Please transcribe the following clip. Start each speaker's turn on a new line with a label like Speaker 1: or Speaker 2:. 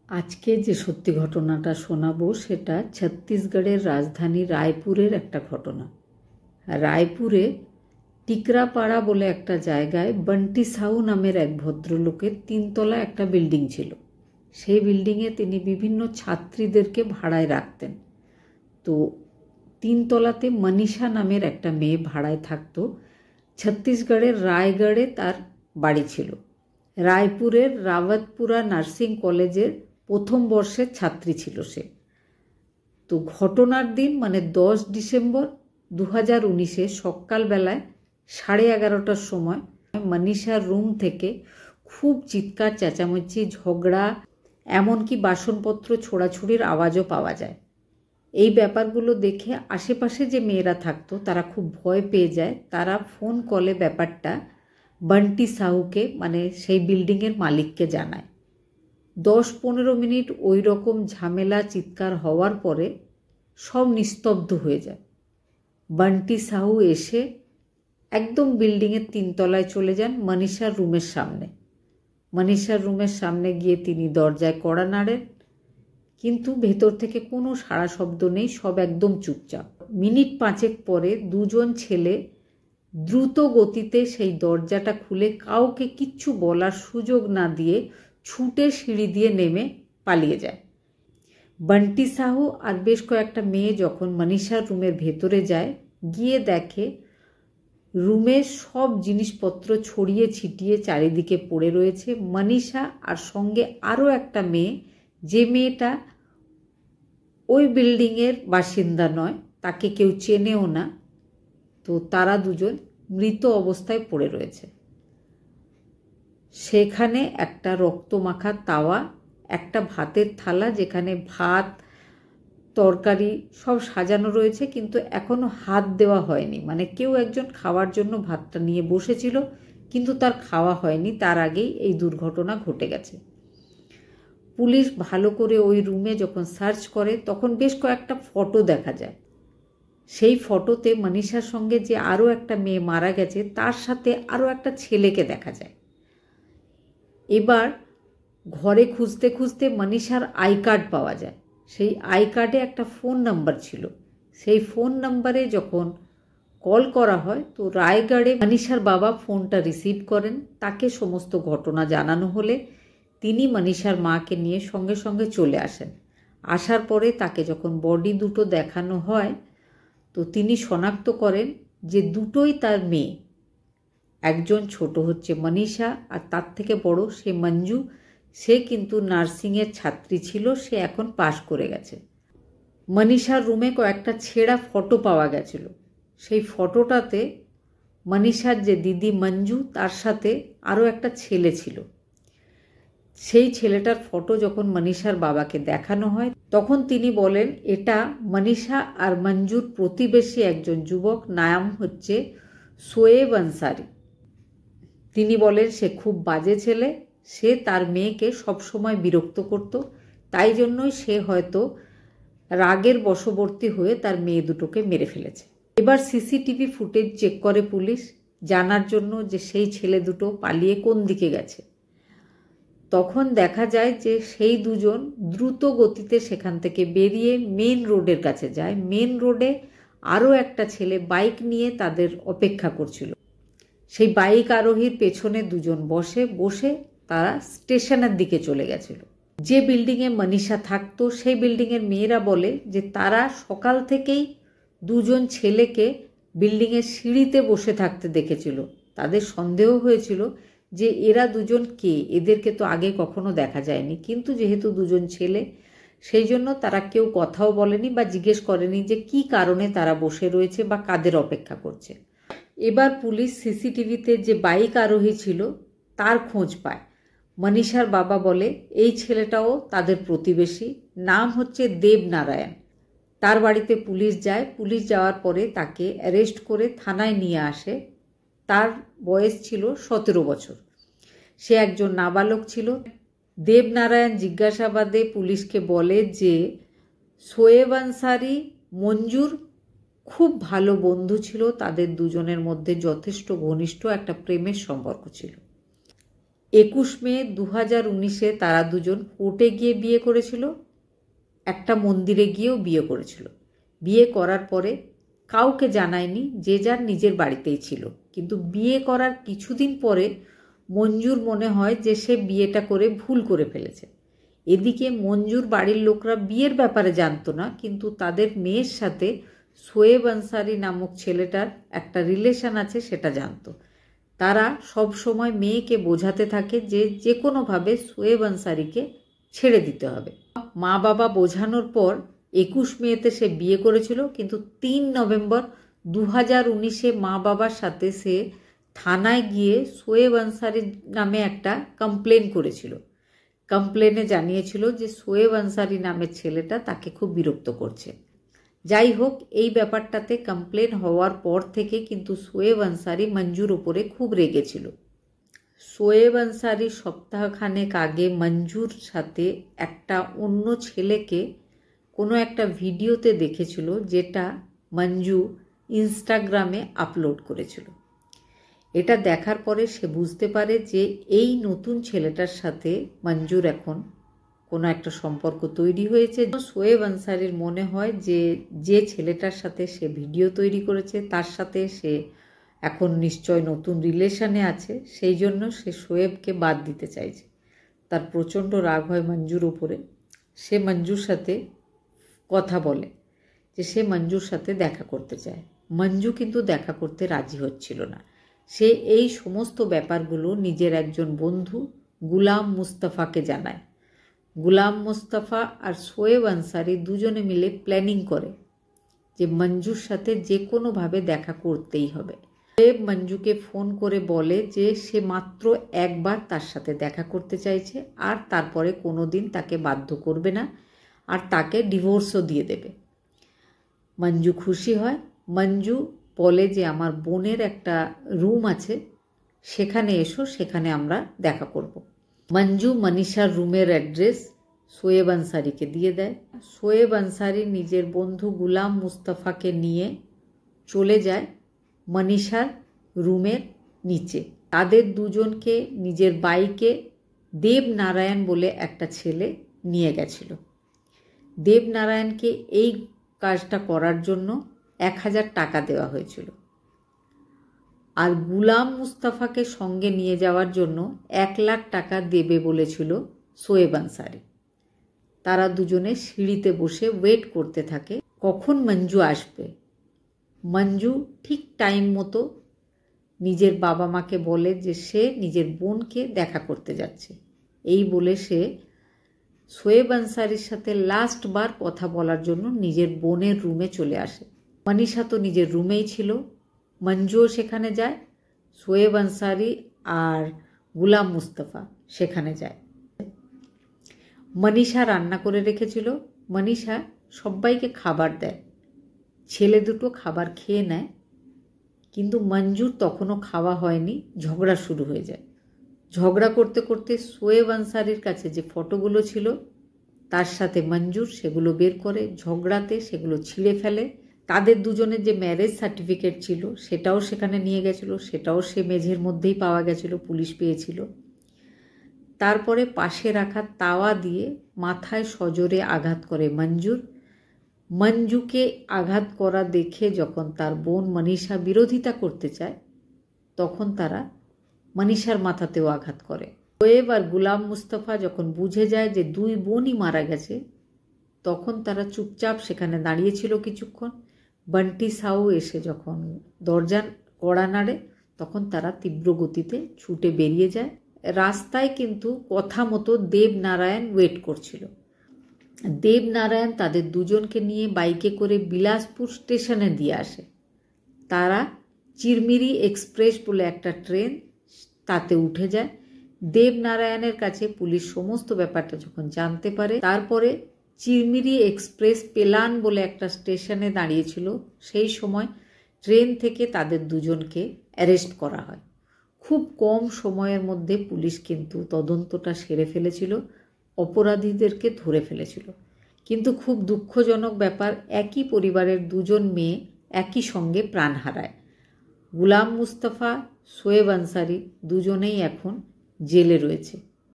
Speaker 1: আজকে যে সত্যি ঘটনাটা শোনাবো সেটা ছত্তিশগড়ের রাজধানী রায়পুরের একটা ঘটনা। রায়পুরে টিকরাপাড়া বলে একটা জায়গায় বন্টি সাহু নামের এক ভদ্রলোকের 3তলা একটা বিল্ডিং ছিল। সেই বিল্ডিংয়ে তিনি বিভিন্ন ছাত্রীদেরকে ভাড়ায় রাখতেন। তো 3তলাতে মনীষা নামের একটা মেয়ে ভাড়ায় থাকতো। ছত্তিশগড়ের রায়গড়ে তার বাড়ি ছিল। রায়পুরের রাওয়াতপুরা নার্সিং কলেজের প্রথম বর্ষের ছাত্রী ছিল সে। তো ঘটনার দিন মানে 10 ডিসেম্বর 2019-এ সকালবেলায় 11:30টার সময় মনীষার রুম থেকে খুব চিৎকার চেঁচামেচি, ঝগড়া, এমনকি বাসনপত্র ছোড়াছুড়ির আওয়াজও পাওয়া যায়। এই ব্যাপারগুলো দেখে আশেপাশে যে মেয়েরা থাকতো তারা খুব ভয় পেয়ে যায়। তারা ফোন কলে ব্যাপারটা বন্টি সাহুকে মানে সেই বিল্ডিংয়ের মালিককে জানায়। 10-15 মিনিট ওই রকম ঝামেলা চিৎকার হওয়ার পরে সব নিস্তব্ধ হয়ে যায়। বন্টি সাহু এসে একদম বিল্ডিংয়ের 3তলায় চলে যান মনীষার রুমের সামনে। মনীষার রুমের সামনে গিয়ে তিনি দরজায় কড়া নাড়েন, কিন্তু ভেতর থেকে কোনো সাড়া শব্দ নেই, সব একদম চুপচাপ। মিনিট 5 পরে দুজন ছেলে দ্রুত গতিতে সেই দরজাটা খুলে কাউকে কিচ্ছু বলার সুযোগ না দিয়ে ছুটে সিঁড়ি দিয়ে নেমে পালিয়ে যায়। বন্টি সাহু আর বেশ কয়েকটা মেয়ে যখন মনীষার রুমের ভেতরে যায়, গিয়ে দেখে রুমের সব জিনিসপত্র ছড়িয়ে ছিটিয়ে চারিদিকে পড়ে রয়েছে। মনীষা আর সঙ্গে আরও একটা মেয়ে, যে মেয়েটা ওই বিল্ডিংয়ের বাসিন্দা নয়, তাকে কেউ চেনেও না। তো তারা দুজন মৃত অবস্থায় পড়ে রয়েছে। সেখানে একটা রক্তমাখা তাওয়া, একটা ভাতের থালা যেখানে ভাত তরকারি সব সাজানো রয়েছে, কিন্তু এখনো হাত দেওয়া হয়নি। মানে কেউ একজন খাওয়ার জন্য ভাতটা নিয়ে বসেছিল, কিন্তু তার খাওয়া হয়নি, তার আগেই এই দুর্ঘটনা ঘটে গেছে। পুলিশ ভালো করে ওই রুমে যখন সার্চ করে তখন বেশ কয়েকটা ফটো দেখা যায়। সেই ফটোতে মনীষার সঙ্গে যে আরও একটা মেয়ে মারা গেছে তার সাথে আরও একটা ছেলেকে দেখা যায়। এবার ঘরে খুঁজতে খুঁজতে মনীষার আই কার্ড পাওয়া যায়। সেই আই কার্ডে একটা ফোন নাম্বার ছিল। সেই ফোন নাম্বারে যখন কল করা হয় তো রায়গড়ে মনীষার বাবা ফোনটা রিসিভ করেন। তাকে সমস্ত ঘটনা জানানো হলে তিনি মনীষার মাকে নিয়ে সঙ্গে সঙ্গে চলে আসেন। আসার পরে তাকে যখন বডি দুটো দেখানো হয় তো তিনি শনাক্ত করেন যে দুটোই তার মেয়ে। একজন ছোট হচ্ছে মনীষা, আর তার থেকে বড় সে মঞ্জু। সে কিন্তু নার্সিংয়ের ছাত্রী ছিল, সে এখন পাশ করে গেছে। মনীষার রুমে কয়েকটা ছেঁড়া ফটো পাওয়া গেছিল। সেই ফটোটাতে মনীষার যে দিদি মঞ্জু, তার সাথে আরও একটা ছেলে ছিল। সেই ছেলেটার ফটো যখন মনীষার বাবাকে দেখানো হয় তখন তিনি বলেন এটা মনীষা আর মঞ্জুর প্রতিবেশী একজন যুবক, নাম হচ্ছে শোয়েব আনসারি। তিনি বলেন সে খুব বাজে ছেলে, সে তার মেয়েকে সবসময় বিরক্ত করত, তাই জন্যই সে হয়তো রাগের বশবর্তী হয়ে তার মেয়ে দুটোকে মেরে ফেলেছে। এবার সিসিটিভি ফুটেজ চেক করে পুলিশ, জানার জন্য যে সেই ছেলে দুটো পালিয়ে কোন দিকে গেছে। তখন দেখা যায় যে সেই দুজন দ্রুত গতিতে সেখান থেকে বেরিয়ে মেন রোডের কাছে যায়। মেন রোডে আরও একটা ছেলে বাইক নিয়ে তাদের অপেক্ষা করছিল। সেই বাইক আরোহীর পেছনে দুজন বসে তারা স্টেশনের দিকে চলে গেছিল। যে বিল্ডিংয়ে মনীষা থাকতো সেই বিল্ডিংয়ের মেয়েরা বলে যে তারা সকাল থেকেই দুজন ছেলেকে বিল্ডিংয়ের সিঁড়িতে বসে থাকতে দেখেছিল। তাদের সন্দেহ হয়েছিল যে এরা দুজন কে, এদেরকে তো আগে কখনো দেখা যায়নি, কিন্তু যেহেতু দুজন ছেলে সেই জন্য তারা কেউ কথাও বলেনি বা জিজ্ঞেস করেনি যে কি কারণে তারা বসে রয়েছে বা কাদের অপেক্ষা করছে। এবার পুলিশ সিসিটিভিতে যে বাইক আরোহী ছিল তার খোঁজ পায়। মনীষার বাবা বলে এই ছেলেটাও তাদের প্রতিবেশী, নাম হচ্ছে দেবনারায়ণ। তার বাড়িতে পুলিশ যায়। পুলিশ যাওয়ার পরে তাকে অ্যারেস্ট করে থানায় নিয়ে আসে। তার বয়স ছিল 17 বছর। সে একজন নাবালক ছিল। দেবনারায়ণ জিজ্ঞাসাবাদে পুলিশকে বলে যে শোয়েব আনসারি মঞ্জুর খুব ভালো বন্ধু ছিল, তাদের দুজনের মধ্যে যথেষ্ট ঘনিষ্ঠ একটা প্রেমের সম্পর্ক ছিল। 21 মে 2019-এ তারা দুজন কোর্টে গিয়ে বিয়ে করেছিল, একটা মন্দিরে গিয়েও বিয়ে করেছিল। বিয়ে করার পরে কাউকে জানায়নি, যে যার নিজের বাড়িতেই ছিল। কিন্তু বিয়ে করার কিছুদিন পরে মঞ্জুর মনে হয় যে সে বিয়েটা করে ভুল করে ফেলেছে। এদিকে মঞ্জুর বাড়ির লোকরা বিয়ের ব্যাপারে জানতো না, কিন্তু তাদের মেয়ের সাথে শোয়েব আনসারি নামক ছেলেটার একটা রিলেশন আছে সেটা জানতো। তারা সব সময় মেয়েকে বোঝাতে থাকে যে যে কোনোভাবে শোয়েব আনসারিকে ছেড়ে দিতে হবে। মা বাবা বোঝানোর পর 21 মেতে সে বিয়ে করেছিল, কিন্তু 3 নভেম্বর 2019-এ মা বাবার সাথে সে থানায় গিয়ে শোয়েব আনসারি নামে একটা কমপ্লেন করেছিল। কমপ্লেনে জানিয়েছিল যে শোয়েব আনসারি নামের ছেলেটা তাকে খুব বিরক্ত করছে। যাই হোক, এই ব্যাপারটাতে কমপ্লেন হওয়ার পর থেকে কিন্তু শোয়েব আনসারি মঞ্জুর ওপরে খুব রেগেছিল। শোয়েব আনসারি সপ্তাহখানেক আগে মঞ্জুর সাথে একটা অন্য ছেলেকে কোনো একটা ভিডিওতে দেখেছিল, যেটা মঞ্জু ইনস্টাগ্রামে আপলোড করেছিল। এটা দেখার পরে সে বুঝতে পারে যে এই নতুন ছেলেটার সাথে মঞ্জুর এখন কোনো একটা সম্পর্ক তৈরি হয়েছে। শোয়েব আনসারির মনে হয় যে যে ছেলেটার সাথে সে ভিডিও তৈরি করেছে তার সাথে সে এখন নিশ্চয় নতুন রিলেশনে আছে, সেই জন্য সে শোয়েবকে বাদ দিতে চাইছে। তার প্রচণ্ড রাগ হয় মঞ্জুর উপরে। সে মঞ্জুর সাথে কথা বলে যে সে মঞ্জুর সাথে দেখা করতে চায়। মঞ্জু কিন্তু দেখা করতে রাজি হচ্ছিল না। সে এই সমস্ত ব্যাপারগুলো নিজের একজন বন্ধু গুলাম মুস্তাফাকে জানায়। গুলাম মুস্তাফা আর শোয়েব আনসারি দুজনে মিলে প্ল্যানিং করে যে মঞ্জুর সাথে যে কোনোভাবে দেখা করতেই হবে। শোয়েব মঞ্জুকে ফোন করে বলে যে সে মাত্র একবার তার সাথে দেখা করতে চাইছে, আর তারপরে কোনো দিন তাকে বাধ্য করবে না, আর তাকে ডিভোর্সও দিয়ে দেবে। মঞ্জু খুশি হয়। মঞ্জু বলে যে আমার বোনের একটা রুম আছে, সেখানে এসো, সেখানে আমরা দেখা করব। মঞ্জু মনীষার রুমের অ্যাড্রেস শোয়েব আনসারিকে দিয়ে দেয়। শোয়েব আনসারি নিজের বন্ধু গুলাম মুস্তাফাকে নিয়ে চলে যায় মনীষার রুমের নিচে। তাদের দুজনকে নিজের বাইকে দেবনারায়ণ বলে একটা ছেলে নিয়ে গেছিল। দেবনারায়ণকে এই কাজটা করার জন্য 1000 টাকা দেওয়া হয়েছিল, আর গুলাম মুস্তাফাকে সঙ্গে নিয়ে যাওয়ার জন্য 1 লাখ টাকা দেবে বলেছিল শোয়েব আনসারি। তারা দুজনে সিঁড়িতে বসে ওয়েট করতে থাকে কখন মঞ্জু আসবে। মঞ্জু ঠিক টাইম মতো নিজের বাবা মাকে বলে যে সে নিজের বোনকে দেখা করতে যাচ্ছে। এই বলে সে শোয়েব আনসারির সাথে লাস্ট বার কথা বলার জন্য নিজের বোনের রুমে চলে আসে। মনীষা তো নিজের রুমেই ছিল, মঞ্জুও সেখানে যায়, শোয়েব আনসারি আর গুলাম মুস্তাফা সেখানে যায়। মনীষা রান্না করে রেখেছিল। মনীষা সবাইকে খাবার দেয়। ছেলে দুটো খাবার খেয়ে নেয়, কিন্তু মঞ্জুর তখনও খাওয়া হয়নি। ঝগড়া শুরু হয়ে যায়। ঝগড়া করতে করতে শোয়েব আনসারির কাছে যে ফটোগুলো ছিল তার সাথে মঞ্জুর সেগুলো বের করে, ঝগড়াতে সেগুলো ছিঁড়ে ফেলে। তাদের দুজনের যে ম্যারেজ সার্টিফিকেট ছিল সেটাও সেখানে নিয়ে গেছিল, সেটাও সে মেঝের মধ্যেই পাওয়া গেছিল, পুলিশ পেয়েছিল। তারপরে পাশে রাখা তাওয়া দিয়ে মাথায় সজোরে আঘাত করে মঞ্জুর। মঞ্জুকে আঘাত করা দেখে যখন তার বোন মনীষা বিরোধিতা করতে চায়, তখন তারা মনীষার মাথাতেও আঘাত করে। শোয়েব আর গুলাম মুস্তাফা যখন বুঝে যায় যে দুই বোনই মারা গেছে, তখন তারা চুপচাপ সেখানে দাঁড়িয়েছিল কিছুক্ষণ। বান্টি সাউ এসে যখন দরজার কড়া নাড়ে, তখন তারা তীব্র গতিতে ছুটে বেরিয়ে যায়। রাস্তায় কিন্তু কথা মতো দেবনারায়ণ ওয়েট করছিল। দেবনারায়ণ তাদের দুজনকে নিয়ে বাইকে করে বিলাসপুর স্টেশনে দিয়ে আসে। তারা চিরমিরি এক্সপ্রেস বলে একটা ট্রেন, তাতে উঠে যায়। দেবনারায়ণের কাছে পুলিশ সমস্ত ব্যাপারটা যখন জানতে পারে, তারপরে চিরমিরি এক্সপ্রেস পেলান বলে একটা স্টেশনে দাঁড়িয়েছিল, সেই সময় ট্রেন থেকে তাদের দুজনকে অ্যারেস্ট করা হয়। খুব কম সময়ের মধ্যে পুলিশ কিন্তু তদন্তটা সেরে ফেলেছিল, অপরাধীদেরকে ধরে ফেলেছিল। কিন্তু খুব দুঃখজনক ব্যাপার, একই পরিবারের দুজন মেয়ে একই সঙ্গে প্রাণ হারায়। গুলাম মুস্তাফা, শোয়েব আনসারি দুজনেই এখন জেলে রয়েছে।